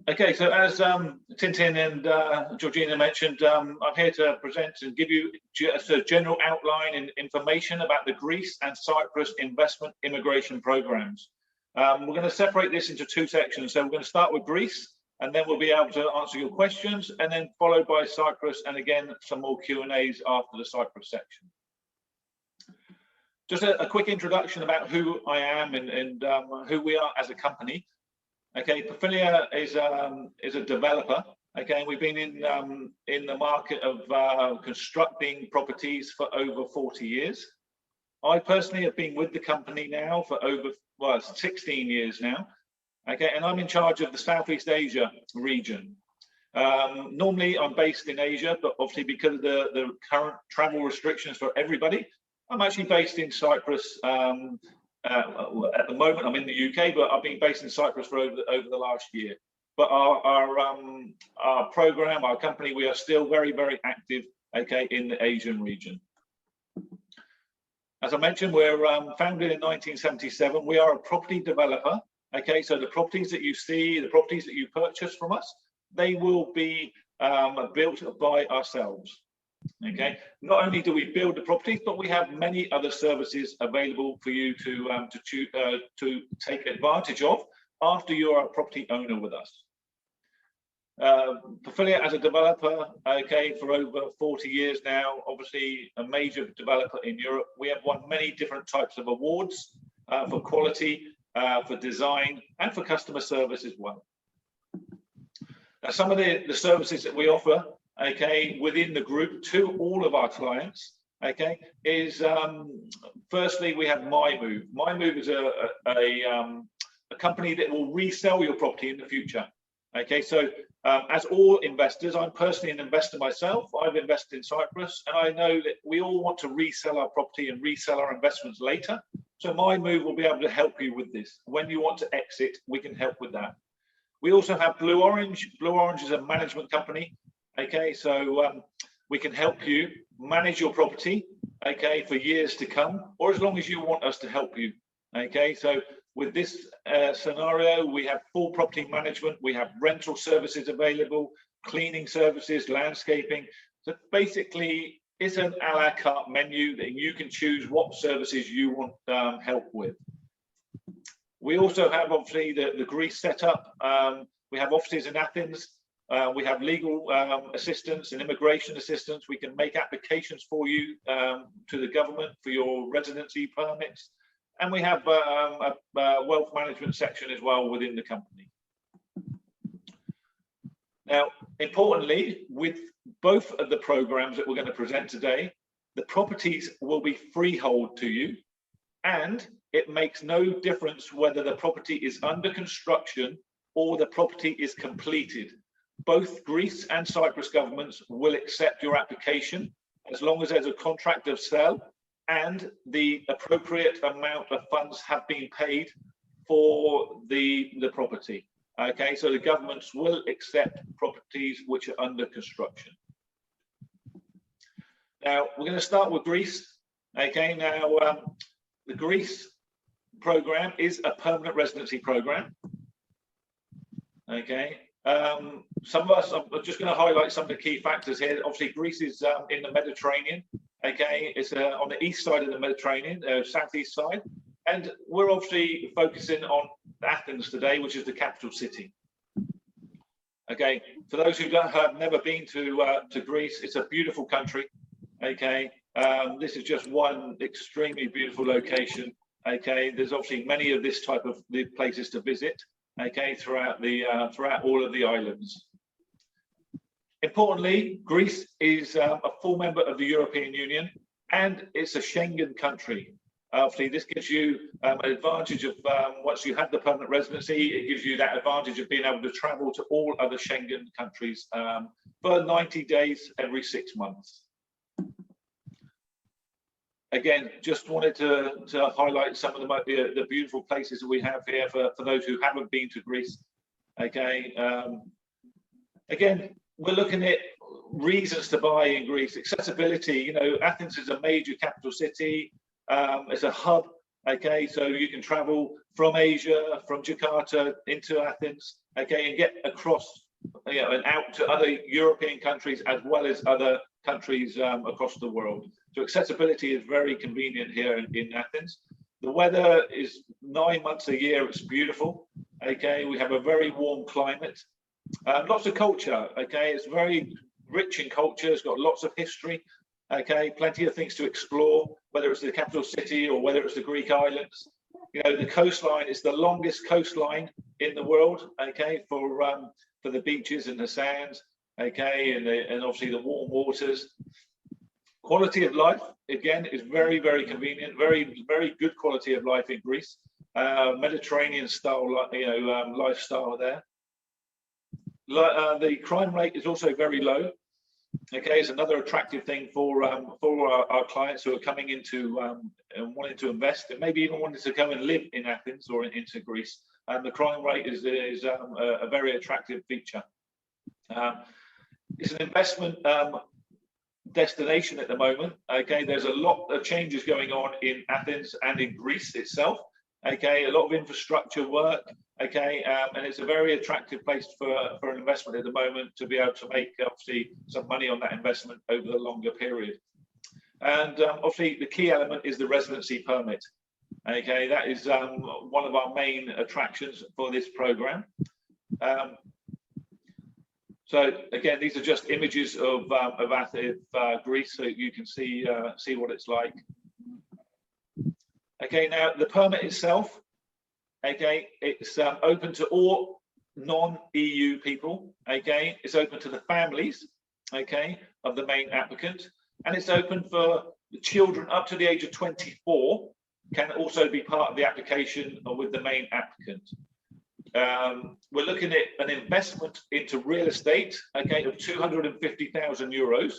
Okay, so as Tintin and Georgina mentioned, I'm here to present and give you just a general outline and information about the Greece and Cyprus investment immigration programs. We're going to separate this into two sections. So we're going to start with Greece, and then we'll be able to answer your questions, and then followed by Cyprus, and again, some more Q&As after the Cyprus section. Just a quick introduction about who I am and who we are as a company. Okay, Pafilia is a developer. Okay, we've been in the market of constructing properties for over 40 years. I personally have been with the company now for over 16 years now. Okay, and I'm in charge of the Southeast Asia region. Normally, I'm based in Asia, but obviously because of the current travel restrictions for everybody, I'm actually based in Cyprus. At the moment, I'm in the UK, but I've been based in Cyprus for over the last year. But our program, our company, we are still very, very active, okay, in the Asian region. As I mentioned, we're founded in 1977. We are a property developer. Okay, so the properties that you see, the properties that you purchase from us, they will be built by ourselves. Okay, not only do we build the properties, but we have many other services available for you to take advantage of after you're a property owner with us. Pafilia as a developer, okay, for over 40 years now, obviously a major developer in Europe. We have won many different types of awards for quality, for design, and for customer service as well. Now, some of the services that we offer, okay, within the group to all of our clients, okay, is firstly we have MyMove. MyMove is a company that will resell your property in the future. Okay, so as all investors, I'm personally an investor myself. I've invested in Cyprus, and I know that we all want to resell our property and resell our investments later. So MyMove will be able to help you with this. When you want to exit, we can help with that. We also have Blue Orange. Blue Orange is a management company. Okay, so we can help you manage your property, okay, for years to come, or as long as you want us to help you. Okay, so with this scenario, we have full property management, we have rental services available, cleaning services, landscaping. So basically, it's an a la carte menu that you can choose what services you want help with. We also have obviously the Greece setup. We have offices in Athens. We have legal assistance and immigration assistance. We can make applications for you to the government for your residency permits. And we have a wealth management section as well within the company. Now, importantly, with both of the programs that we're going to present today, the properties will be freehold to you, and it makes no difference whether the property is under construction or the property is completed. Both Greece and Cyprus governments will accept your application as long as there's a contract of sale and the appropriate amount of funds have been paid for the property. Okay, so the governments will accept properties which are under construction. Now, we're going to start with Greece. Okay, now the Greece program is a permanent residency program. Okay. Some of us, I'm just going to highlight some of the key factors here. Obviously, Greece is in the Mediterranean. Okay, it's on the east side of the Mediterranean, southeast side, and we're obviously focusing on Athens today, which is the capital city. Okay, for those who have never been to Greece, it's a beautiful country. Okay, this is just one extremely beautiful location. Okay, there's obviously many of this type of places to visit. Okay, throughout all of the islands. Importantly, Greece is a full member of the European Union, and it's a Schengen country. Obviously, this gives you an advantage of once you have the permanent residency, it gives you that advantage of being able to travel to all other Schengen countries for 90 days every 6 months. Again, just wanted to highlight some of the beautiful places that we have here for those who haven't been to Greece. Okay, again, we're looking at reasons to buy in Greece. Accessibility, you know, Athens is a major capital city. It's a hub. Okay, so you can travel from Asia, from Jakarta into Athens. okay, and get across, you know, and out to other European countries as well as other countries across the world. So accessibility is very convenient here in Athens. The weather is 9 months a year. It's beautiful. Okay, we have a very warm climate. Lots of culture. Okay, it's very rich in culture. It's got lots of history. Okay, plenty of things to explore, whether it's the capital city or whether it's the Greek islands. You know, the coastline is the longest coastline in the world. Okay, for the beaches and the sands. Okay, and obviously the warm waters. Quality of life, again, is very, very convenient, very, very good quality of life in Greece. Mediterranean style, you know, lifestyle there. The crime rate is also very low. Okay, it's another attractive thing for our clients who are coming into and wanting to invest, and maybe even wanting to come and live in Athens or into Greece. The crime rate is a very attractive feature. It's an investment destination at the moment. Okay, there's a lot of changes going on in Athens and in Greece itself. Okay, a lot of infrastructure work. Okay, and it's a very attractive place for an investment at the moment to be able to make obviously some money on that investment over the longer period. And obviously the key element is the residency permit. Okay, that is one of our main attractions for this program. So again, these are just images of Athens, Greece, so you can see what it's like. Okay, now the permit itself, okay, it's open to all non-EU people. Okay, it's open to the families, okay, of the main applicant, and it's open for the children up to the age of 24 can also be part of the application with the main applicant. We're looking at an investment into real estate, okay, of 250,000 euros.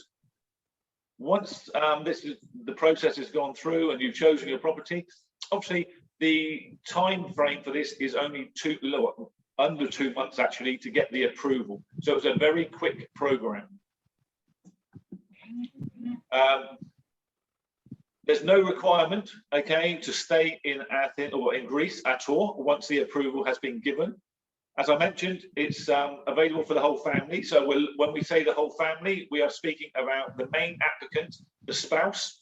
Once the process has gone through and you've chosen your property, obviously the time frame for this is only under 2 months actually to get the approval. So it's a very quick program. There's no requirement, okay, to stay in Athens or in Greece at all once the approval has been given. As I mentioned, it's available for the whole family. So when we say the whole family, we are speaking about the main applicant, the spouse.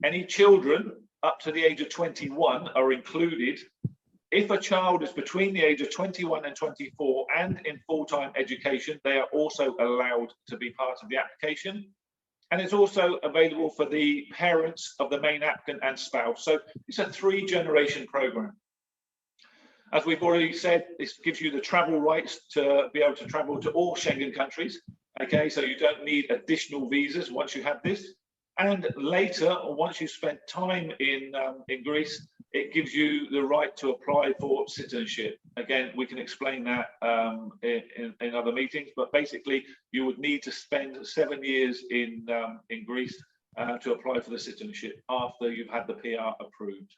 Any children up to the age of 21 are included. If a child is between the age of 21 and 24 and in full-time education, they are also allowed to be part of the application. And it's also available for the parents of the main applicant and spouse. So it's a 3-generation program. As we've already said, this gives you the travel rights to be able to travel to all Schengen countries. Okay, so you don't need additional visas once you have this. And later, once you spent time in Greece, it gives you the right to apply for citizenship. Again, we can explain that in other meetings, but basically you would need to spend 7 years in Greece to apply for the citizenship after you've had the PR approved.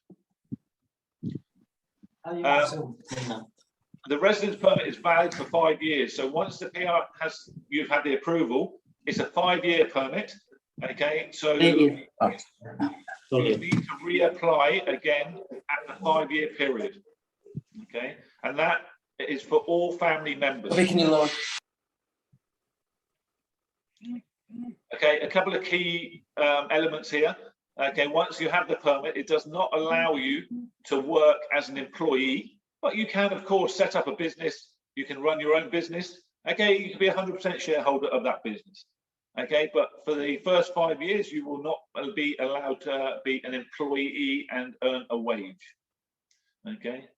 The residence permit is valid for 5 years. So once the PR you've had the approval, it's a 5-year permit. Okay, so you need to reapply again at the 5-year period. Okay, and that is for all family members. Okay, a couple of key elements here. Okay, once you have the permit, it does not allow you to work as an employee, but you can, of course, set up a business. You can run your own business. Okay, you can be 100% shareholder of that business. Okay, but for the first 5 years, you will not be allowed to be an employee and earn a wage. Okay.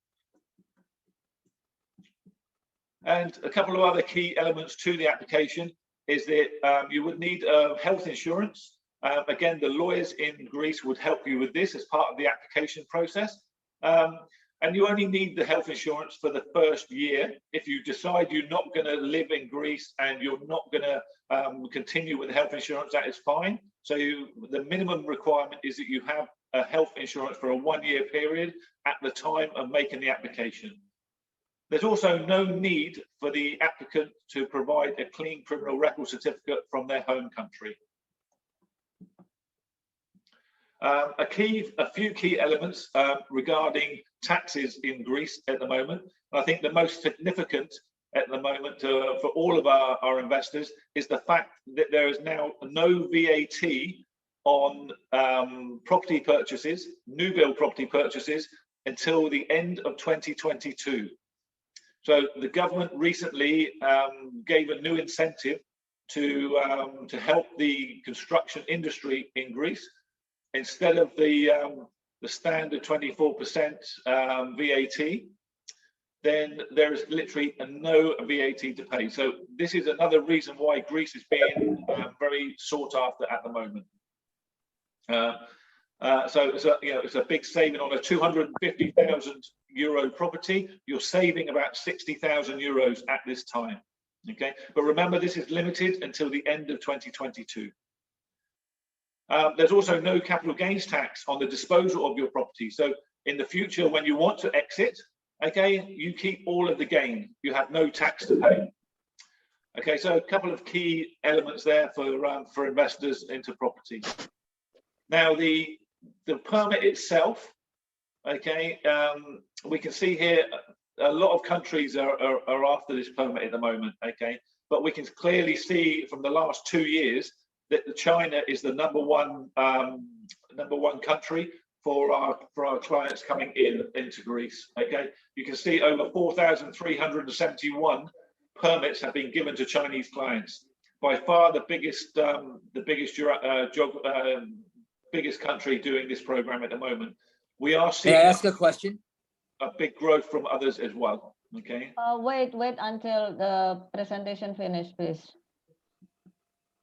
And a couple of other key elements to the application is that you would need health insurance. Again, the lawyers in Greece would help you with this as part of the application process. And you only need the health insurance for the first year. If you decide you're not going to live in Greece and you're not going to continue with health insurance, that is fine. So the minimum requirement is that you have a health insurance for a 1-year period at the time of making the application. There's also no need for the applicant to provide a clean criminal record certificate from their home country. A few key elements regarding taxes in Greece at the moment. I think the most significant at the moment for all of our investors is the fact that there is now no VAT on property purchases, new build property purchases, until the end of 2022. So the government recently gave a new incentive to help the construction industry in Greece. Instead of the standard 24% VAT, then there is literally no VAT to pay. So this is another reason why Greece is being very sought after at the moment. So it's a big saving on a 250,000 euro property. You're saving about 60,000 euros at this time. Okay, but remember, this is limited until the end of 2022. There's also no capital gains tax on the disposal of your property. So in the future, when you want to exit, okay, you keep all of the gain. You have no tax to pay. Okay, so a couple of key elements there for investors into property. Now the permit itself, okay, we can see here a lot of countries are after this permit at the moment, okay, but we can clearly see from the last 2 years that China is the number one country for our clients coming into Greece. Okay, you can see over 4,371 permits have been given to Chinese clients. By far the biggest biggest country doing this program at the moment. We are seeing. May I ask a question? A big growth from others as well. Okay. Wait until the presentation finished, please.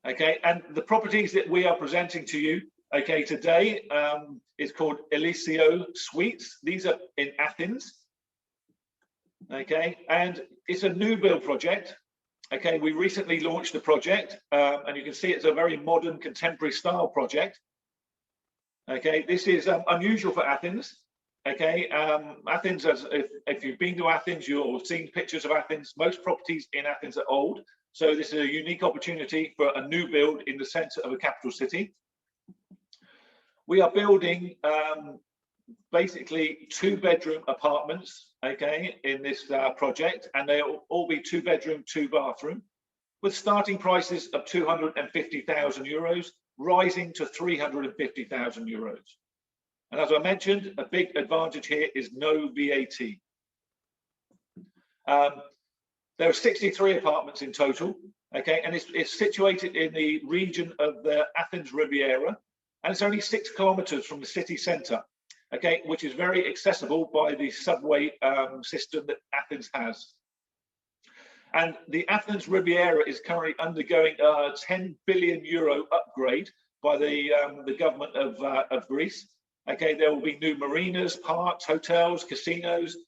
Okay, and the properties that we are presenting to you, okay, today is called EZOUSA Suites. These are in Athens. Okay, and it's a new build project. Okay, we recently launched the project, and you can see it's a very modern, contemporary style project. Okay, this is unusual for Athens. Okay, Athens, if you've been to Athens, you'll have seen pictures of Athens. Most properties in Athens are old, so this is a unique opportunity for a new build in the center of a capital city. We are building basically 2-bedroom apartments, okay, in this project, and they'll all be 2-bedroom, 2-bathroom, with starting prices of 250,000 euros, rising to 350,000 euros. And as I mentioned, a big advantage here is no VAT. There are 63 apartments in total, okay, and it's situated in the region of the Athens Riviera, and it's only 6 kilometers from the city center, okay, which is very accessible by the subway system that Athens has. And the Athens Riviera is currently undergoing a 10 billion euro upgrade by the government of Greece. Okay, there will be new marinas, parks, hotels, casinos,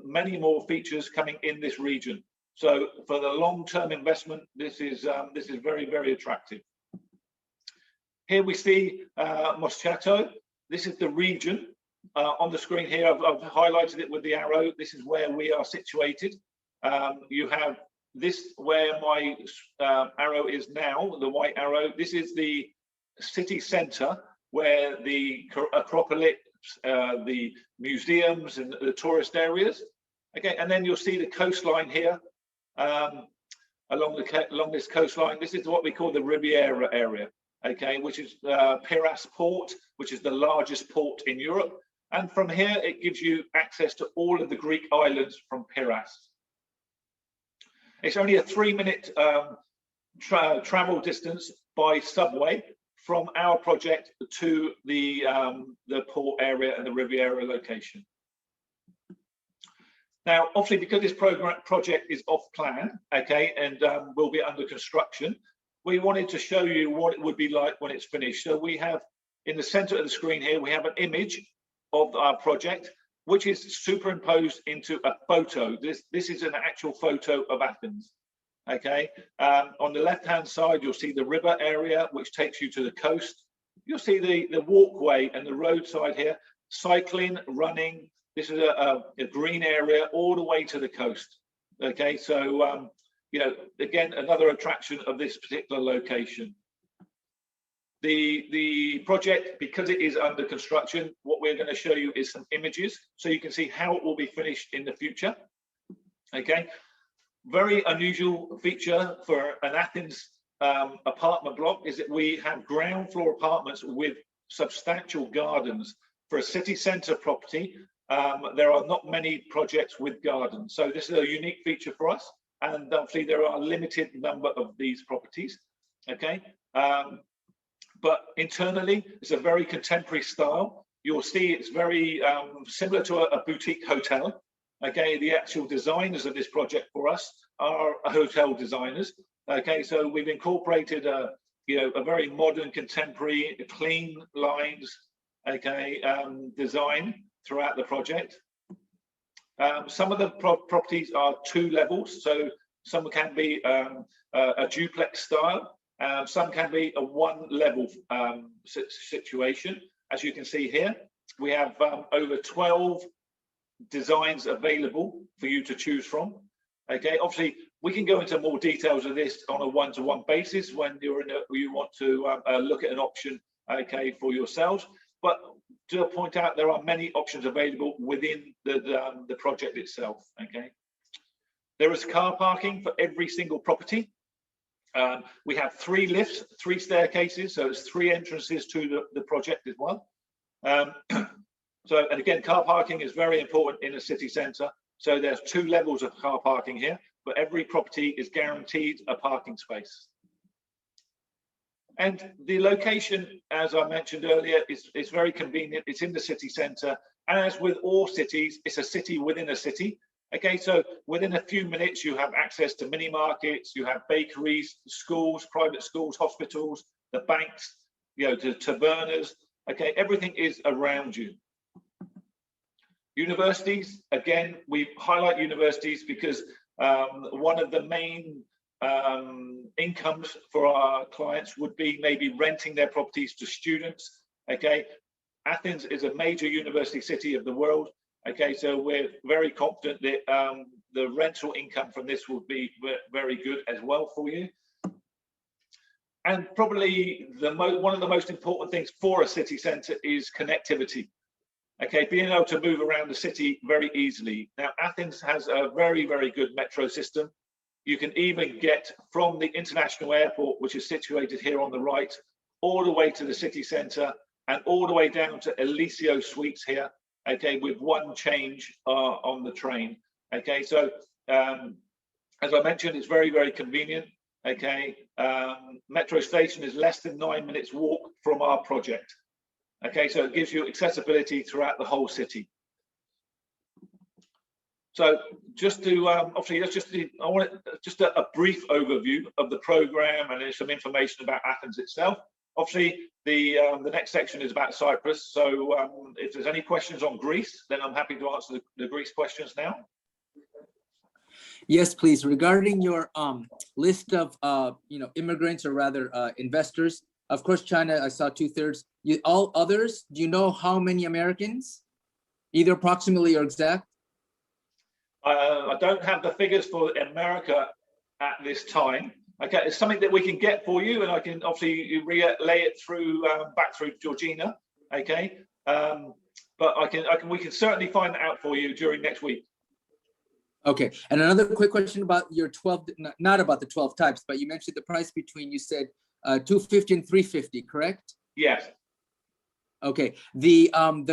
many more features coming in this region. So for the long-term investment, this is very, very attractive. Here we see Moscato. This is the region on the screen here. I've highlighted it with the arrow. This is where we are situated. You have this where my arrow is now, the white arrow. This is the city center where the Acropolis, the museums and the tourist areas. Okay, and then you'll see the coastline here, along this coastline. This is what we call the Riviera area, okay, which is Piraeus port, which is the largest port in Europe. And from here, it gives you access to all of the Greek islands from Piraeus. It's only a 3-minute travel distance by subway from our project to the port area and the Riviera location. Now, obviously, because this project is off plan, okay, and will be under construction, we wanted to show you what it would be like when it's finished. So we have, in the center of the screen here, we have an image of our project, which is superimposed into a photo. This is an actual photo of Athens. Okay, on the left-hand side, you'll see the river area, which takes you to the coast. You'll see the walkway and the roadside here, cycling, running. This is a green area all the way to the coast. Okay, so, you know, again, another attraction of this particular location. The project, because it is under construction, what we're going to show you is some images so you can see how it will be finished in the future. Okay. very unusual feature for an Athens apartment block is that we have ground floor apartments with substantial gardens. For a city centre property, there are not many projects with gardens. So this is a unique feature for us. And obviously there are a limited number of these properties, okay? But internally, it's a very contemporary style. You'll see it's very similar to a boutique hotel. Okay, the actual designers of this project for us are hotel designers. Okay, so we've incorporated a very modern, contemporary, clean lines, okay, design throughout the project. Some of the properties are 2 levels, so some can be a duplex style. Some can be a 1-level situation. As you can see here, we have over 12 designs available for you to choose from. Okay, obviously we can go into more details of this on a one-to-one basis when you want to look at an option, okay, for yourselves. But to point out, there are many options available within the project itself. Okay, there is car parking for every single property. We have 3 lifts, 3 staircases, so it's 3 entrances to the project as well. So, and again, car parking is very important in a city centre. So there's 2 levels of car parking here, but every property is guaranteed a parking space. And the location, as I mentioned earlier, is very convenient. It's in the city centre. And as with all cities, it's a city within a city. Okay, so within a few minutes, you have access to mini markets, you have bakeries, schools, private schools, hospitals, the banks, to tavernas. Okay, everything is around you. Universities, again, we highlight universities because one of the main incomes for our clients would be maybe renting their properties to students. Okay, Athens is a major university city of the world. Okay, so we're very confident that the rental income from this will be very good as well for you. And probably one of the most important things for a city centre is connectivity. Okay, being able to move around the city very easily. Now, Athens has a very, very good metro system. You can even get from the international airport, which is situated here on the right, all the way to the city centre and all the way down to Eliseo Suites here, okay, with 1 change on the train. Okay, so as I mentioned, it's very, very convenient. Okay, metro station is less than 9 minutes walk from our project. Okay, so it gives you accessibility throughout the whole city. So just to obviously I want just a brief overview of the program and some information about Athens itself. Obviously, the next section is about Cyprus. So if there's any questions on Greece, then I'm happy to answer the Greece questions now. Yes, please. Regarding your list of immigrants, or rather investors, of course, China, I saw 2/3. All others, do you know how many Americans, either approximately or exact? I don't have the figures for America at this time. Okay, it's something that we can get for you, and I can obviously relay it through back through Georgina. Okay, but we can certainly find that out for you during next week. Okay, and another quick question about your 12, not about the 12 types, but you mentioned the price between, you said 250 and 350, correct? Yes. Okay, the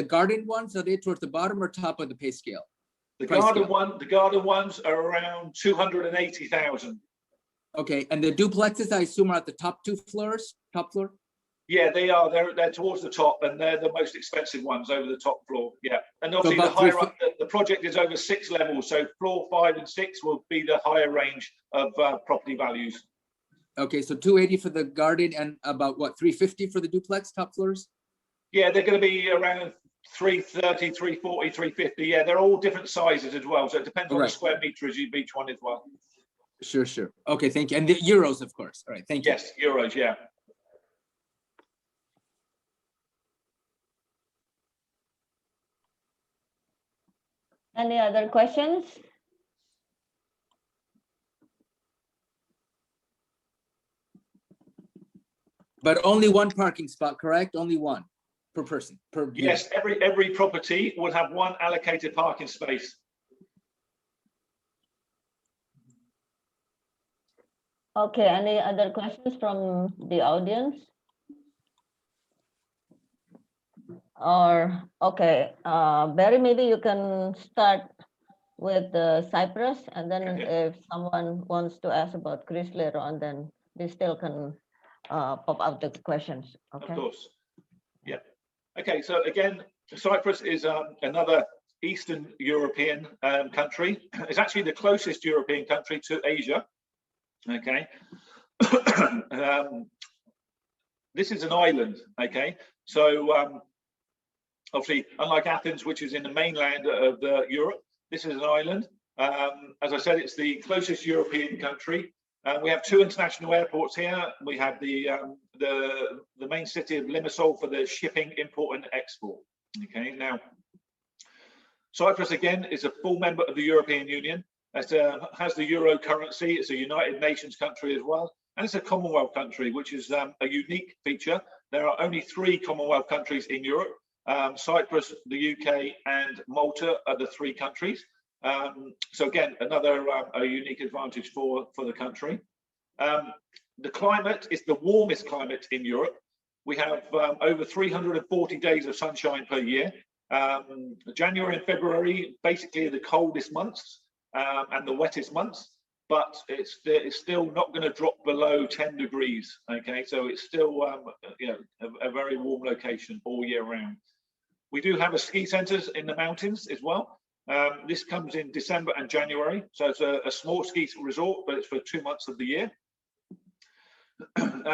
garden ones, are they towards the bottom or top of the pay scale? The garden ones are around 280,000. Okay, and the duplexes, I assume, are at the top 2 floors, top floor? Yeah, they are. They're towards the top, and they're the most expensive ones over the top floor. Yeah, and obviously the higher up, the project is over 6 levels, so floor 5 and 6 will be the higher range of property values. Okay, so 280 for the garden and about what, 350 for the duplex top floors? Yeah, they're going to be around 330, 340, 350. Yeah, they're all different sizes as well, so it depends on the square meterage of each one as well. Sure. Okay, thank you. And the euros, of course. All right, thank you. Yes, euros, yeah. Any other questions? But only 1 parking spot, correct? Only 1 per person, per unit. Yes, every property will have 1 allocated parking space. Okay, any other questions from the audience? Or, okay, Barry, maybe you can start with Cyprus, and then Okay. if someone wants to ask about Greece later on, then they still can pop out the questions, okay? Of course. Yeah. Okay, so again, Cyprus is another Eastern European country. It's actually the closest European country to Asia. Okay. This is an island. Okay, so obviously, unlike Athens, which is in the mainland of Europe, this is an island. As I said, it's the closest European country. We have two international airports here. We have the main city of Limassol for the shipping, import and export. Okay, now Cyprus again is a full member of the European Union. It has the euro currency. It's a United Nations country as well, and it's a Commonwealth country, which is a unique feature. There are only 3 Commonwealth countries in Europe. Cyprus, the UK, and Malta are the 3 countries. So again, another a unique advantage for the country. The climate is the warmest climate in Europe. We have over 340 days of sunshine per year. January and February, basically the coldest months and the wettest months, but it's still not going to drop below 10 degrees. Okay, so it's still you know, a very warm location all year round. We do have a ski centres in the mountains as well. This comes in December and January, so it's a small ski resort, but it's for 2 months of the year. And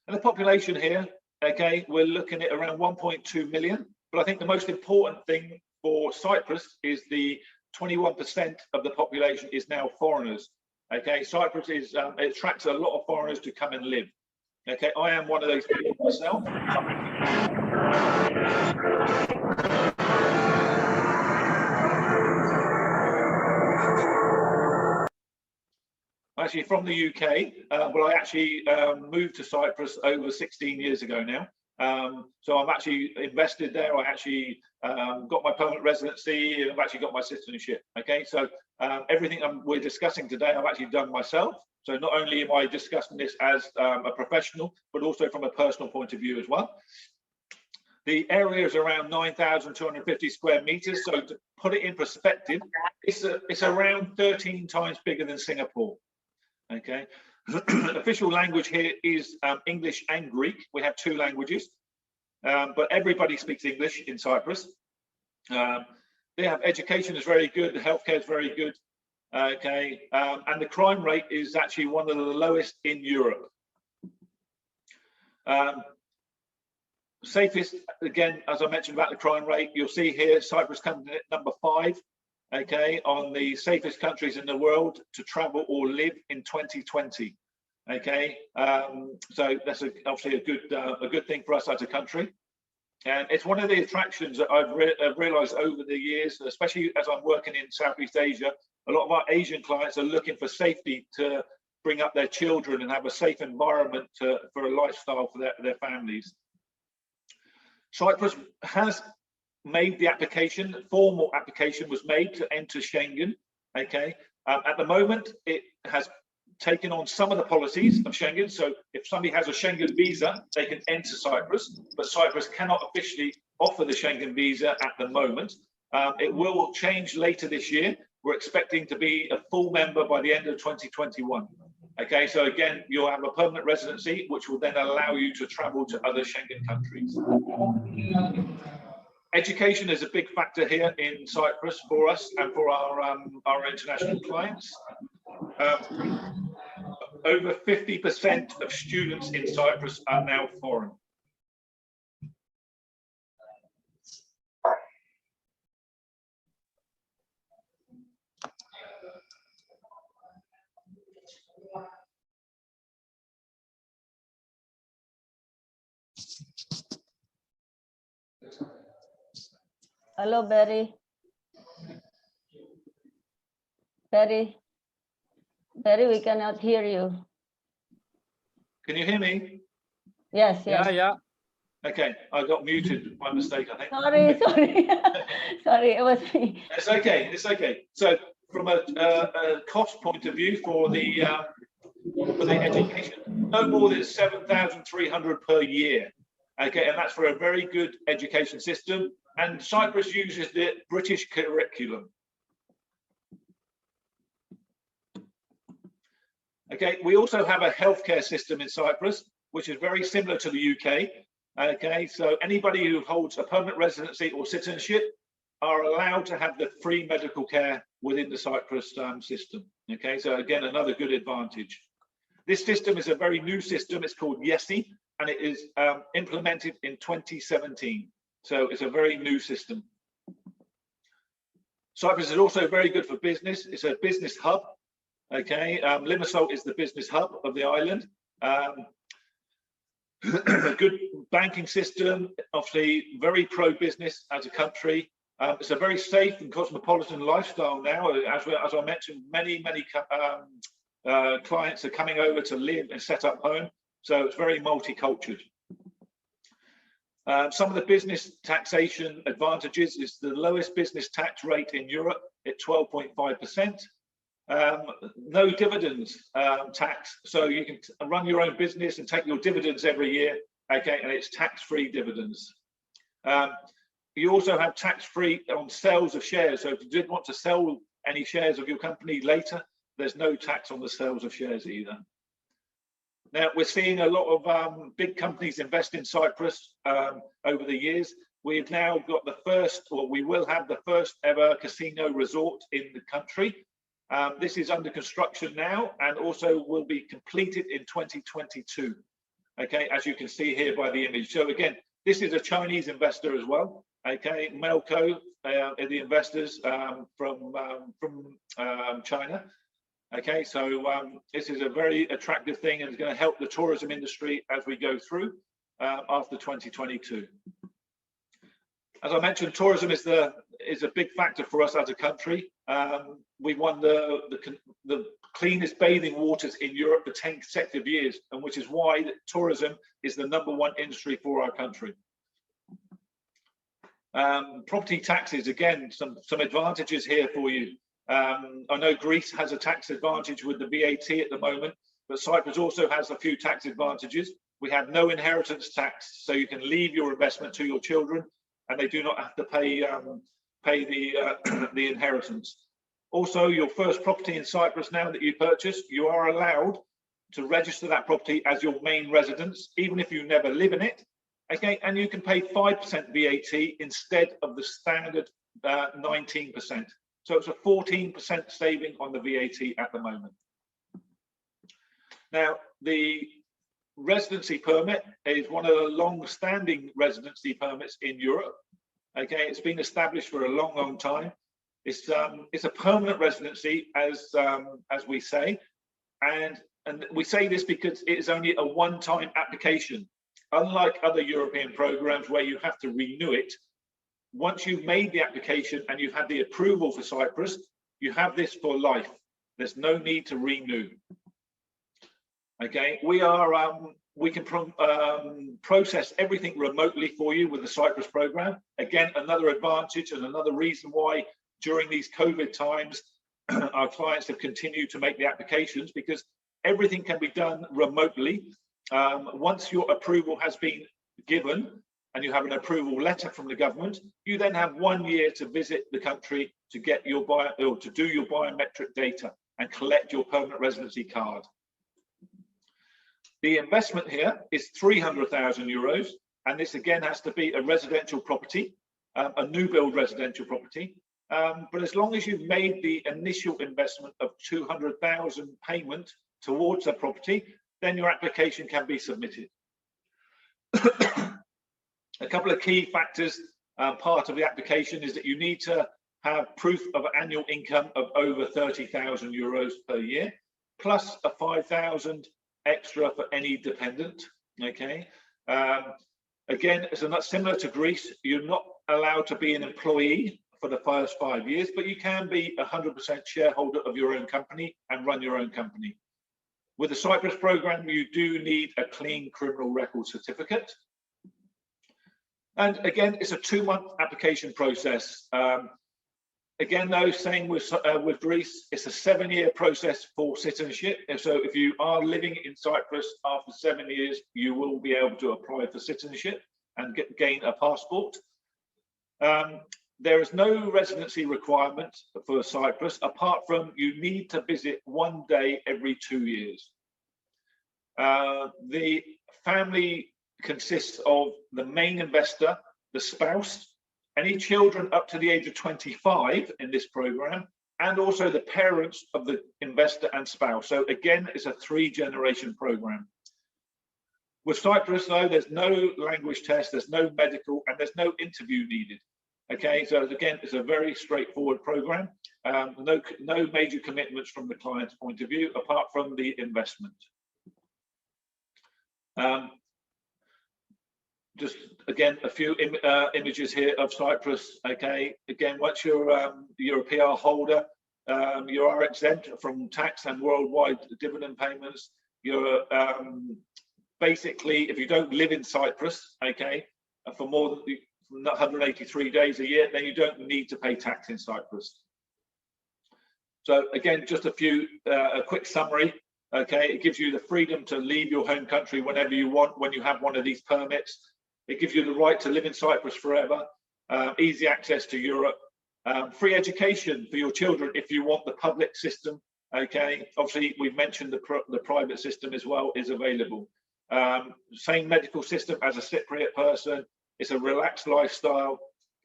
the population here, okay, we're looking at around 1.2 million. But I think the most important thing for Cyprus is the 21% of the population is now foreigners. Okay, Cyprus is it attracts a lot of foreigners to come and live. Okay, I am one of those people myself. Actually from the UK, but I actually moved to Cyprus over 16 years ago now. So I'm actually invested there. I actually got my permanent residency, and I've actually got my citizenship. Okay, so everything we're discussing today, I've actually done myself. So not only am I discussing this as a professional, but also from a personal point of view as well. The area is around 9,250 square meters. So to put it in perspective, it's around 13 times bigger than Singapore. Okay. Official language here is English and Greek. We have 2 languages, but everybody speaks English in Cyprus. They have education is very good, the healthcare is very good. Okay, and the crime rate is actually one of the lowest in Europe. Safest, again, as I mentioned about the crime rate, you'll see here Cyprus comes in at number 5. Okay, on the safest countries in the world to travel or live in 2020. Okay, so that's obviously a good thing for us as a country, and it's one of the attractions that I've realized over the years, especially as I'm working in Southeast Asia. A lot of our Asian clients are looking for safety to bring up their children and have a safe environment for a lifestyle for their families. Cyprus has made the application, formal application was made to enter Schengen. Okay, at the moment it has taken on some of the policies of Schengen. So if somebody has a Schengen visa, they can enter Cyprus, but Cyprus cannot officially offer the Schengen visa at the moment. It will change later this year. We're expecting to be a full member by the end of 2021. Okay, so again, you'll have a permanent residency, which will then allow you to travel to other Schengen countries. Education is a big factor here in Cyprus for us and for our international clients. Over 50% of students in Cyprus are now foreign. Hello, Barry. Barry, we cannot hear you. Can you hear me? Yes, yes. Yeah. Okay, I got muted by mistake, I think. Sorry. Sorry, it was me. It's okay, it's okay. So from a cost point of view for the For the education, no more than 7,300 per year. Okay, and that's for a very good education system. And Cyprus uses the British curriculum. Okay, we also have a healthcare system in Cyprus, which is very similar to the UK. Okay, so anybody who holds a permanent residency or citizenship are allowed to have the free medical care within the Cyprus system. Okay, so again, another good advantage. This system is a very new system. It's called EZOUSA, and it is implemented in 2017. So it's a very new system. Cyprus is also very good for business. It's a business hub. Okay, Limassol is the business hub of the island. Good banking system, obviously very pro-business as a country. It's a very safe and cosmopolitan lifestyle now. As I mentioned, many clients are coming over to live and set up home. So it's very multicultural. Some of the business taxation advantages is the lowest business tax rate in Europe at 12.5%. No dividends tax, so you can run your own business and take your dividends every year. Okay, and it's tax-free dividends. You also have tax-free on sales of shares. So if you did want to sell any shares of your company later, there's no tax on the sales of shares either. Now, we're seeing a lot of big companies invest in Cyprus over the years. We've now got the first, or we will have the first ever casino resort in the country. This is under construction now and also will be completed in 2022. Okay, as you can see here by the image. So again, this is a Chinese investor as well. Okay, Melco are the investors from China. Okay, so this is a very attractive thing and it's going to help the tourism industry as we go through after 2022. As I mentioned, tourism is a big factor for us as a country. We won the cleanest bathing waters in Europe for 10 consecutive years, and which is why tourism is the #1 industry for our country. Property taxes, again, some advantages here for you. I know Greece has a tax advantage with the VAT at the moment, but Cyprus also has a few tax advantages. We have no inheritance tax, so you can leave your investment to your children, and they do not have to pay the inheritance. Also, your first property in Cyprus now that you purchase, you are allowed to register that property as your main residence, even if you never live in it. Okay, and you can pay 5% VAT instead of the standard 19%. So it's a 14% saving on the VAT at the moment. Now, the residency permit is one of the long-standing residency permits in Europe. Okay, it's been established for a long time. It's a permanent residency, as we say, and we say this because it is only a one-time application. Unlike other European programs where you have to renew it, once you've made the application and you've had the approval for Cyprus, you have this for life. There's no need to renew. Okay, we can process everything remotely for you with the Cyprus program. Again, another advantage and another reason why during these COVID times, our clients have continued to make the applications, because everything can be done remotely. Once your approval has been given and you have an approval letter from the government, you then have 1 year to visit the country to get your to do your biometric data and collect your permanent residency card. The investment here is 300,000 euros, and this again has to be a residential property, a new build residential property. But as long as you've made the initial investment of 200,000 payment towards the property, then your application can be submitted. A couple of key factors, part of the application is that you need to have proof of annual income of over 30,000 euros per year, plus a 5,000 extra for any dependent. Okay. Again, it's not similar to Greece. You're not allowed to be an employee for the first 5 years, but you can be 100% shareholder of your own company and run your own company. With the Cyprus program, you do need a clean criminal record certificate. And again, it's a 2-month application process. Again, though, same with Greece, it's a 7-year process for citizenship. And so if you are living in Cyprus after 7 years, you will be able to apply for citizenship and gain a passport. There is no residency requirement for Cyprus, apart from you need to visit 1 day every 2 years. The family consists of the main investor, the spouse, any children up to the age of 25 in this program, and also the parents of the investor and spouse. So again, it's a 3-generation program. With Cyprus, though, there's no language test, there's no medical, and there's no interview needed. Okay, so again, it's a very straightforward program. No major commitments from the client's point of view, apart from the investment. Just again, a few images here of Cyprus. Okay, again, once you're a PR holder, you are exempt from tax and worldwide dividend payments. You're basically, if you don't live in Cyprus, okay, for more than 183 days a year, then you don't need to pay tax in Cyprus. So again, just a quick summary. Okay, it gives you the freedom to leave your home country whenever you want, when you have one of these permits. It gives you the right to live in Cyprus forever, easy access to Europe, free education for your children if you want the public system. Okay, obviously we've mentioned the private system as well is available. Same medical system as a Cypriot person. It's a relaxed lifestyle.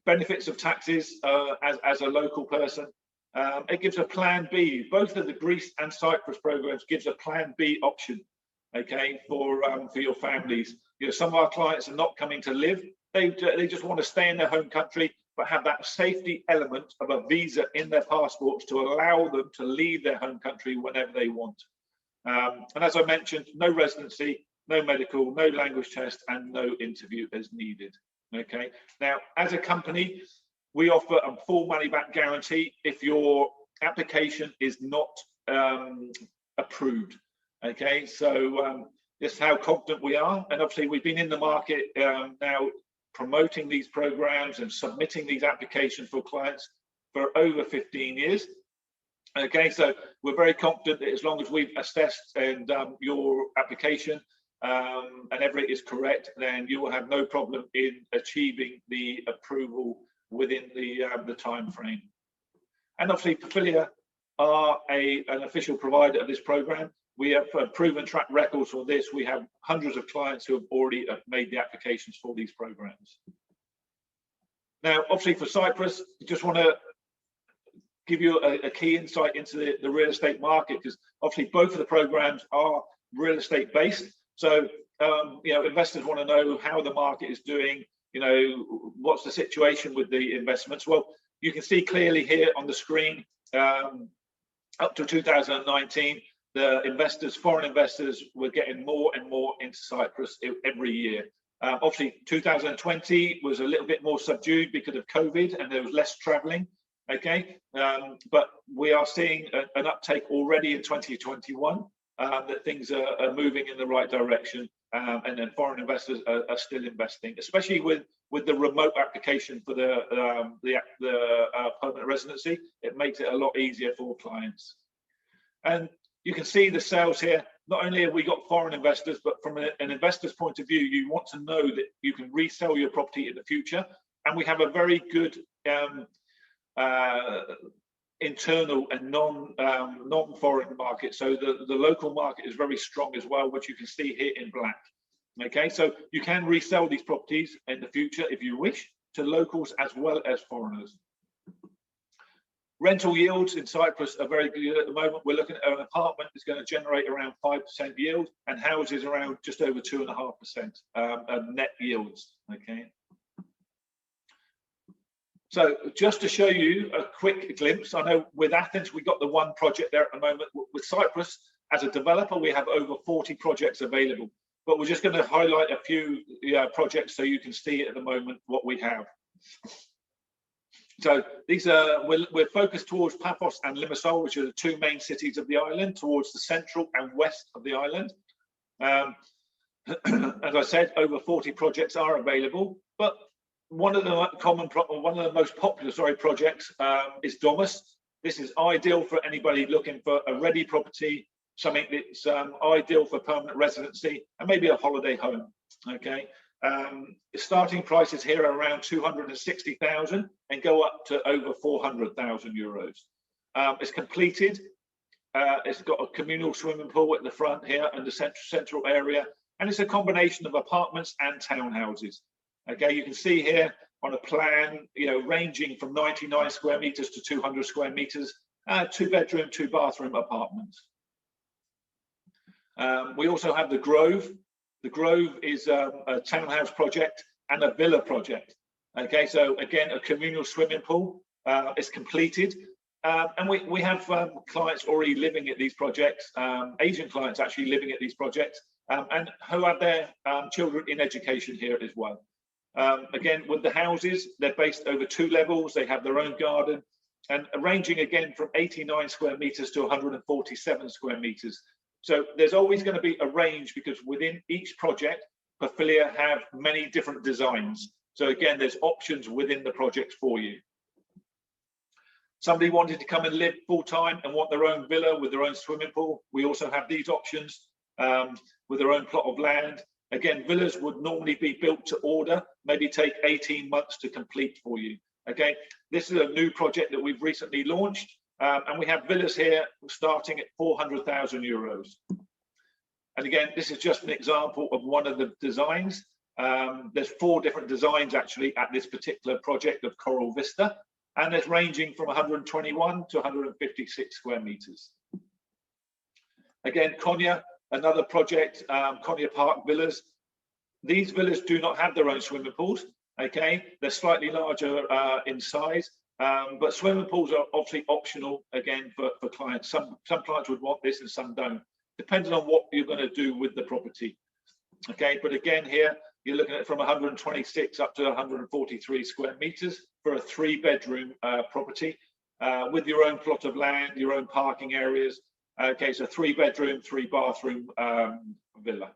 Benefits of taxes as a local person. It gives a plan B. Both of the Greece and Cyprus programs gives a plan B option. Okay, for your families. You know, some of our clients are not coming to live. They just want to stay in their home country, but have that safety element of a visa in their passports to allow them to leave their home country whenever they want. And as I mentioned, no residency, no medical, no language test, and no interview as needed. Okay. Now, as a company, we offer a full money back guarantee if your application is not approved. Okay, so this is how confident we are, and obviously we've been in the market now promoting these programs and submitting these applications for clients for over 15 years. Okay, so we're very confident that as long as we've assessed and your application and everything is correct, then you will have no problem in achieving the approval within the time frame. And obviously Pafilia are an official provider of this program. We have proven track records for this. We have hundreds of clients who have already made the applications for these programs. Now, obviously for Cyprus, I just want to give you a key insight into the real estate market, because obviously both of the programs are real estate based. So, you know, investors want to know how the market is doing, you know, what's the situation with the investments. Well, you can see clearly here on the screen, up to 2019, the investors, foreign investors, were getting more and more into Cyprus every year. Obviously, 2020 was a little bit more subdued because of COVID and there was less traveling. Okay, but we are seeing an uptake already in 2021, that things are moving in the right direction, and then foreign investors are still investing, especially with the remote application for the permanent residency. It makes it a lot easier for clients. And you can see the sales here. Not only have we got foreign investors, but from an investor's point of view, you want to know that you can resell your property in the future. And we have a very good internal and non-foreign market. So the local market is very strong as well, which you can see here in black. Okay, so you can resell these properties in the future if you wish, to locals as well as foreigners. Rental yields in Cyprus are very good at the moment. We're looking at an apartment that's going to generate around 5% yield, and houses around just over 2.5% net yields. Okay. So just to show you a quick glimpse, I know with Athens, we've got the one project there at the moment. With Cyprus, as a developer, we have over 40 projects available, but we're just going to highlight a few projects so you can see at the moment what we have. So these are, we're focused towards Paphos and Limassol, which are the two main cities of the island, towards the central and west of the island. As I said, over 40 projects are available, but one of the most popular projects is Domus. This is ideal for anybody looking for a ready property, something that's ideal for permanent residency and maybe a holiday home. Okay, the starting prices here are around 260,000 and go up to over 400,000 euros. It's completed. It's got a communal swimming pool at the front here and the central area, and it's a combination of apartments and townhouses. Okay, you can see here on a plan, ranging from 99 square meters to 200 square meters, 2-bedroom, 2-bathroom apartments. We also have the Grove. The Grove is a townhouse project and a villa project. Okay, so again, a communal swimming pool is completed. And we have clients already living at these projects, Asian clients actually living at these projects, and who have their children in education here as well. Again, with the houses, they're based over 2 levels. They have their own garden, and ranging again from 89 square meters to 147 square meters. So there's always going to be a range, because within each project, Pafilia have many different designs. So again, there's options within the projects for you. Somebody wanted to come and live full-time and want their own villa with their own swimming pool, we also have these options with their own plot of land. Again, villas would normally be built to order, maybe take 18 months to complete for you. Okay, this is a new project that we've recently launched, and we have villas here starting at 400,000 euros. And again, this is just an example of one of the designs. There's 4 different designs actually at this particular project of Coral Vista, and it's ranging from 121 to 156 square meters. Again, Konya, another project, Konya Park Villas. These villas do not have their own swimming pools. Okay, they're slightly larger in size, but swimming pools are obviously optional again for clients. Some clients would want this and some don't, depending on what you're going to do with the property. Okay, but again here you're looking at from 126 up to 143 square meters for a 3-bedroom property with your own plot of land, your own parking areas. Okay, so 3-bedroom, 3-bathroom villa.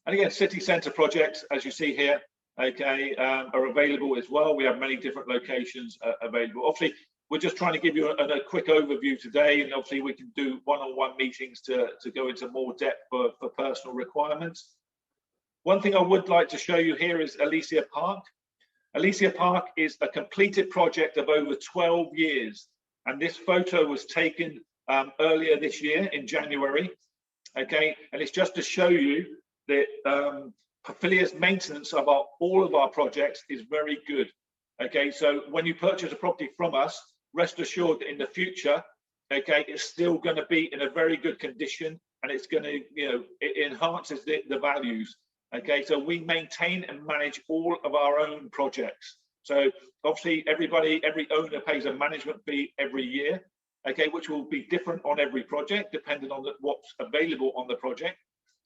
And again, city centre projects, as you see here, okay, are available as well. We have many different locations available. Obviously, we're just trying to give you a quick overview today, and obviously we can do one-on-one meetings to go into more depth for personal requirements. One thing I would like to show you here is Elysia Park. Elysia Park is a completed project of over 12 years, and this photo was taken earlier this year in January. Okay, and it's just to show you that Pafilia's maintenance of all of our projects is very good. Okay, so when you purchase a property from us, rest assured that in the future, okay, it's still going to be in a very good condition, and it's going to, it enhances the values. Okay, so we maintain and manage all of our own projects. So obviously every owner pays a management fee every year, okay, which will be different on every project depending on what's available on the project.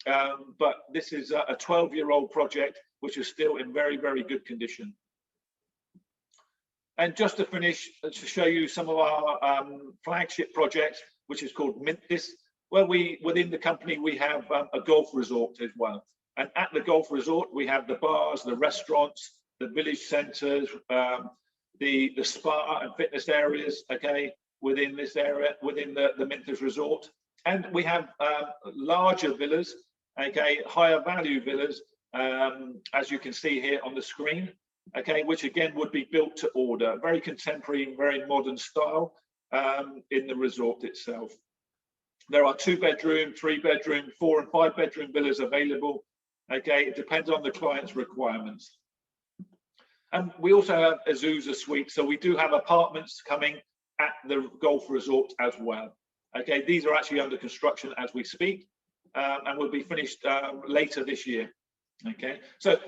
But this is a 12-year-old project which is still in very, very good condition. And just to finish, to show you some of our flagship projects, which is called Mintis, where within the company we have a golf resort as well. And at the golf resort, we have the bars, the restaurants, the village centres, the spa and fitness areas, okay, within this area, within the Mintis resort. And we have larger villas, okay, higher value villas, as you can see here on the screen, okay, which again would be built to order, very contemporary, very modern style in the resort itself. There are 2-bedroom, 3-bedroom, 4- and 5-bedroom villas available. Okay, it depends on the client's requirements. And we also have EZOUSA suites, so we do have apartments coming at the golf resort as well. Okay, these are actually under construction as we speak, and will be finished later this year. Okay, so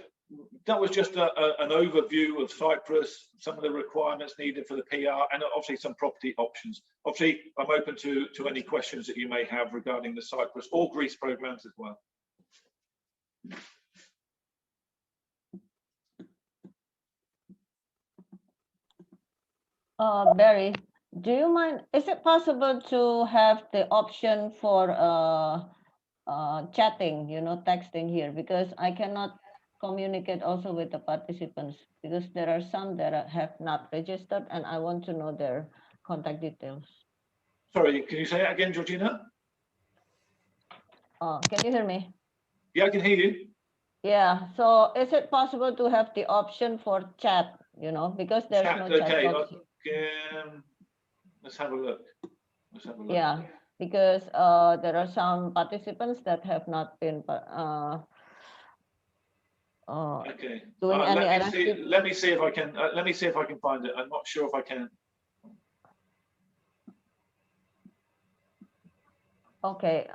that was just an overview of CYPRUS, some of the requirements needed for the PR, and obviously some property options. Obviously, I'm open to any questions that you may have regarding the CYPRUS or Greece programs as well. Barry, do you mind, is it possible to have the option for chatting, texting here, because I cannot communicate also with the participants? Because there are some that have not registered and I want to know their contact details. Sorry, can you say that again, Georgina? Can you hear me? Yeah, I can hear you. Yeah, so is it possible to have the option for chat, because there's no chat Okay, box. let's have a look. Yeah, because there are some participants that have not been Okay. doing any active. Let me see if I can. Let me see if I can find it. I'm not sure if I can. Okay.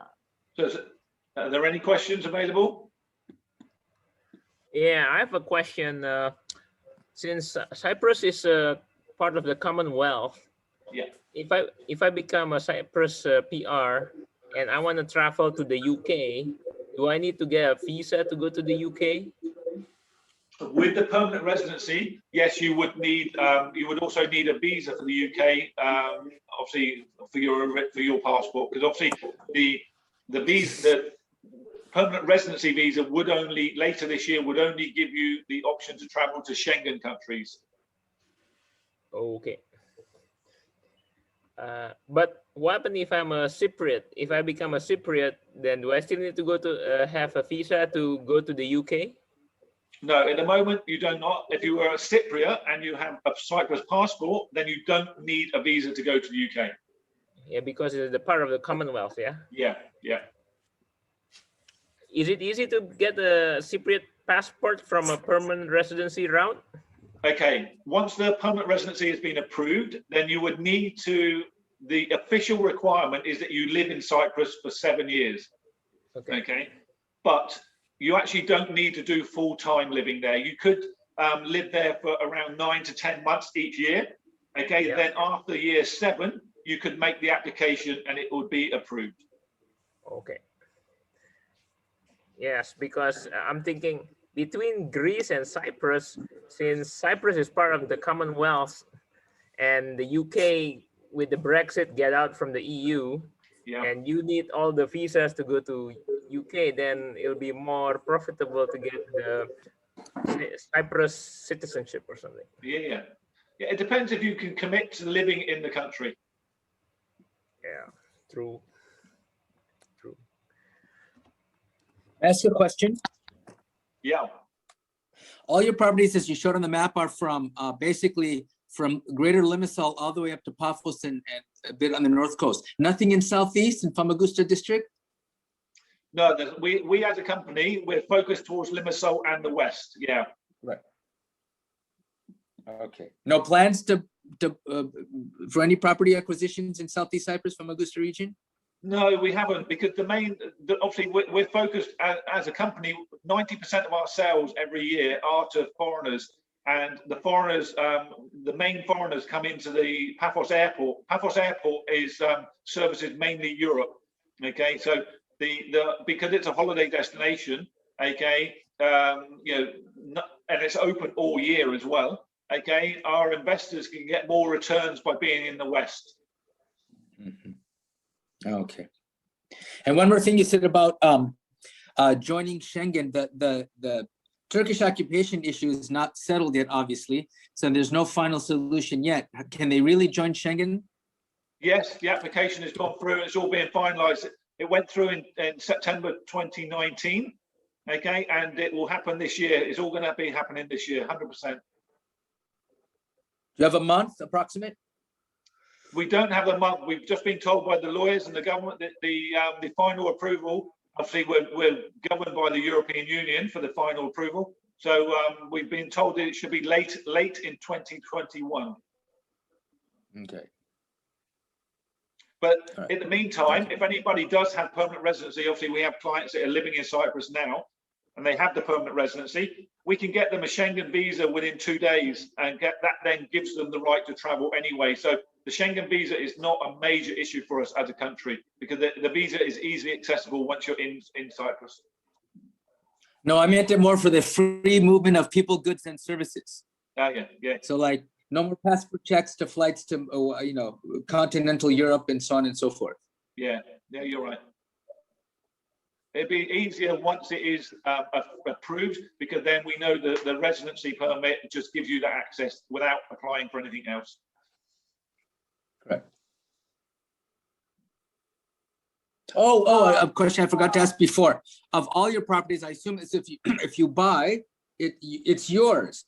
So, are there any questions available? Yeah, I have a question. Since Cyprus is part of the Commonwealth, Yeah. if I become a Cyprus PR and I want to travel to the UK, do I need to get a visa to go to the UK? With the permanent residency, yes, you would need. You would also need a visa for the UK. Obviously, for your passport, because obviously the permanent residency visa would only later this year would only give you the option to travel to Schengen countries. Okay. But what happens if I'm a Cypriot? If I become a Cypriot, then do I still need to go to have a visa to go to the UK? No, at the moment you do not. If you are a Cypriot and you have a Cyprus passport, then you don't need a visa to go to the UK. Yeah, because it's the part of the Commonwealth, yeah? Yeah, yeah. Is it easy to get a Cypriot passport from a permanent residency route? Okay, once the permanent residency has been approved, then you would need to, the official requirement is that you live in Cyprus for 7 years. Okay. But you actually don't need to do full-time living there. You could live there for around 9 to 10 months each year. Okay, yeah. Then after year 7, you could make the application and it would be approved. Okay. Yes, because I'm thinking between Greece and Cyprus, since Cyprus is part of the Commonwealth and the UK with the Brexit get out from the EU, yeah. And you need all the visas to go to UK, then it'll be more profitable to get the Cyprus citizenship or something. Yeah, yeah. It depends if you can commit to living in the country. Yeah, true. Ask a question. Yeah. All your properties, as you showed on the map, are from basically from Greater Limassol all the way up to Paphos and a bit on the north coast. Nothing in southeast in Famagusta district? No, we as a company, we're focused towards Limassol and the west. Yeah. Right. Okay. No plans to for any property acquisitions in Southeast Cyprus, Famagusta region? No, we haven't, because obviously we're focused as a company. 90% of our sales every year are to foreigners, and the foreigners, the main foreigners come into the Paphos airport. Paphos airport is services mainly Europe. Okay, so because it's a holiday destination, okay, and it's open all year as well. Okay, our investors can get more returns by being in the West. Mm-hmm. Okay. And one more thing you said about joining Schengen, the Turkish occupation issue is not settled yet, obviously. So there's no final solution yet. Can they really join Schengen? Yes, the application has gone through. It's all being finalized. It went through in September 2019. Okay, and it will happen this year. It's all going to be happening this year, 100%. Do you have a month approximate? We don't have a month. We've just been told by the lawyers and the government that the final approval, obviously we're governed by the European Union for the final approval. So we've been told that it should be late in 2021. Okay. But in the meantime, if anybody does have permanent residency, obviously we have clients that are living in Cyprus now, and they have the permanent residency, we can get them a Schengen visa within 2 days, and that then gives them the right to travel anyway. So the Schengen visa is not a major issue for us as a country, because the visa is easily accessible once you're in Cyprus. No, I meant it more for the free movement of people, goods, and services. Yeah. So like no more passport checks to flights to continental Europe and so on and so forth. Yeah, you're right. It'd be easier once it is approved, because then we know that the residency permit just gives you that access without applying for anything else. Correct. A question I forgot to ask before. Of all your properties, I assume it's if you buy it, it's yours.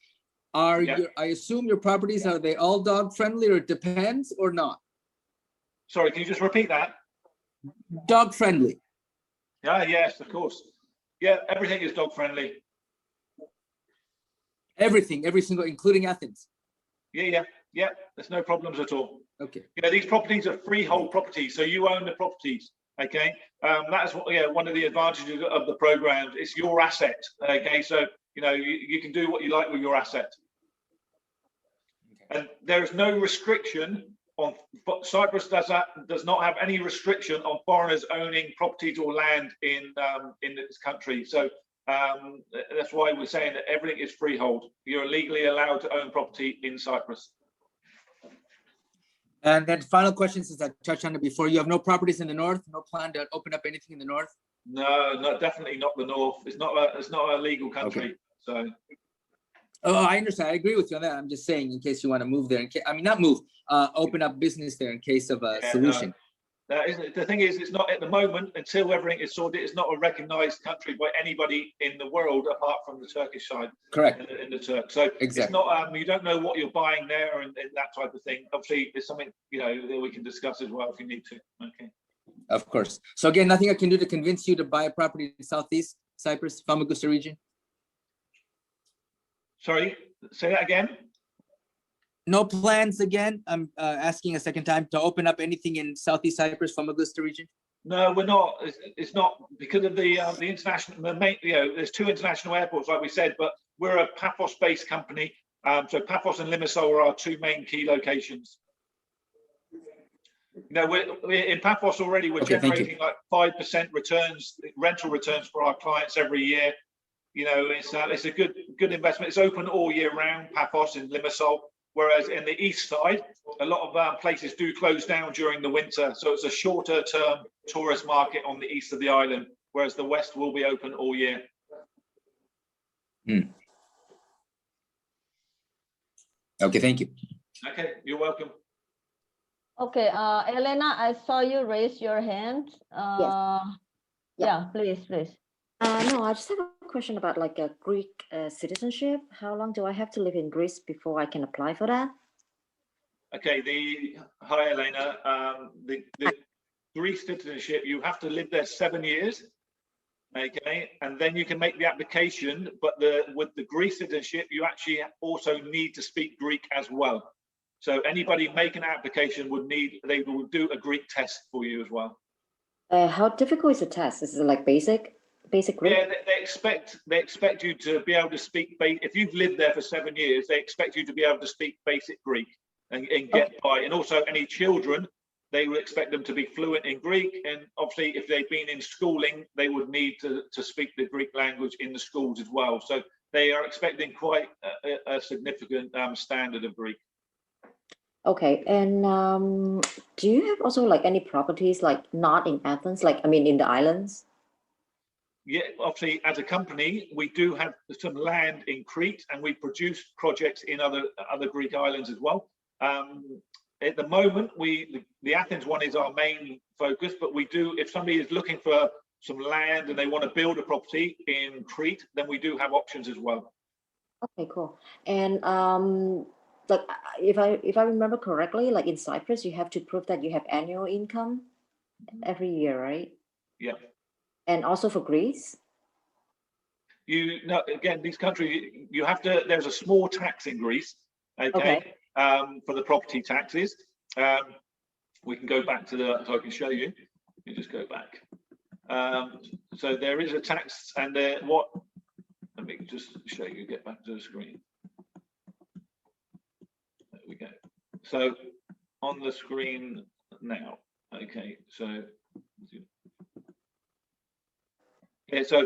I assume your properties, are they all dog friendly, or it depends, or not? Sorry, can you just repeat that? Dog friendly. Yeah, yes, of course. Yeah, everything is dog friendly. Everything, every single, including Athens. Yeah. There's no problems at all. Okay. These properties are freehold properties, so you own the properties. Okay, that's what, one of the advantages of the program. It's your asset. Okay, so you can do what you like with your asset, and there is no restriction on Cyprus. Does not have any restriction on foreigners owning properties or land in this country. So that's why we're saying that everything is freehold. You're legally allowed to own property in Cyprus. And then final question, since I touched on it before, you have no properties in the north, no plan to open up anything in the north? No, definitely not the north. It's not a legal country. Okay. So. Oh, I understand. I agree with you on that. I'm just saying, in case you want to move there, not move, open up business there in case of a solution. No. The thing is, it's not at the moment, until everything is sorted, it's not a recognized country by anybody in the world apart from the Turkish side. Correct. In the Turk. So exactly. It's not, you don't know what you're buying there and that type of thing. Obviously, it's something, that we can discuss as well if you need to. Okay. Of course. So again, nothing I can do to convince you to buy a property in Southeast Cyprus, Famagusta region? Sorry, say that again. No plans again. I'm asking a second time to open up anything in Southeast Cyprus, Famagusta region. No, we're not. It's not because of the international. There's two international airports, like we said, but we're a Paphos-based company. So Paphos and Limassol are our two main key locations. We're in Paphos already. We're generating like 5% returns, rental returns for our clients every year. It's a good investment. It's open all year round, Paphos and Limassol. Whereas in the east side, a lot of places do close down during the winter. So it's a shorter term tourist market on the east of the island, whereas the west will be open all year. Okay, thank you. Okay, you're welcome. Okay, Elena, I saw you raise your hand. Yes. Yeah, please. No, I just have a question about like a Greek citizenship. How long do I have to live in Greece before I can apply for that? Okay, hi Elena. The Greek citizenship, you have to live there 7 years. Okay, and then you can make the application. But with the Greek citizenship, you actually also need to speak Greek as well. So anybody making an application they will do a Greek test for you as well. How difficult is the test? Is it like basic Greek? Yeah, they expect you to be able to speak. If you've lived there for 7 years, they expect you to be able to speak basic Greek and get by. And also, any children, they will expect them to be fluent in Greek. And obviously, if they've been in schooling, they would need to speak the Greek language in the schools as well. So they are expecting quite a significant standard of Greek. Okay, and do you have also like any properties like not in Athens, in the islands? Yeah, obviously, as a company, we do have some land in Crete, and we produce projects in other Greek islands as well. At the moment, the Athens one is our main focus, but we do, if somebody is looking for some land and they want to build a property in Crete, then we do have options as well. Okay, cool. And like if I remember correctly, like in Cyprus, you have to prove that you have annual income every year, right? Yeah. And also for Greece? Again, these countries, you have to, there's a small tax in Greece, okay. For the property taxes. We can go back to so I can show you. You just go back. So there is a tax, and let me just show you, get back to the screen. There we go. So on the screen now, okay, so yeah, so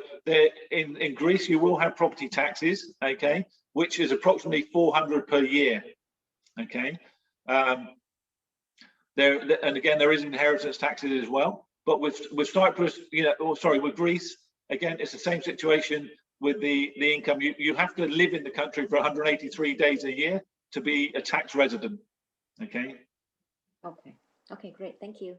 in Greece, you will have property taxes, okay, which is approximately 400 per year, okay. And again, there is inheritance taxes as well, But with Cyprus, you know, or sorry, with Greece, again, it's the same situation with the income. You have to live in the country for 183 days a year to be a tax resident. Okay. Okay. Okay, great. Thank you.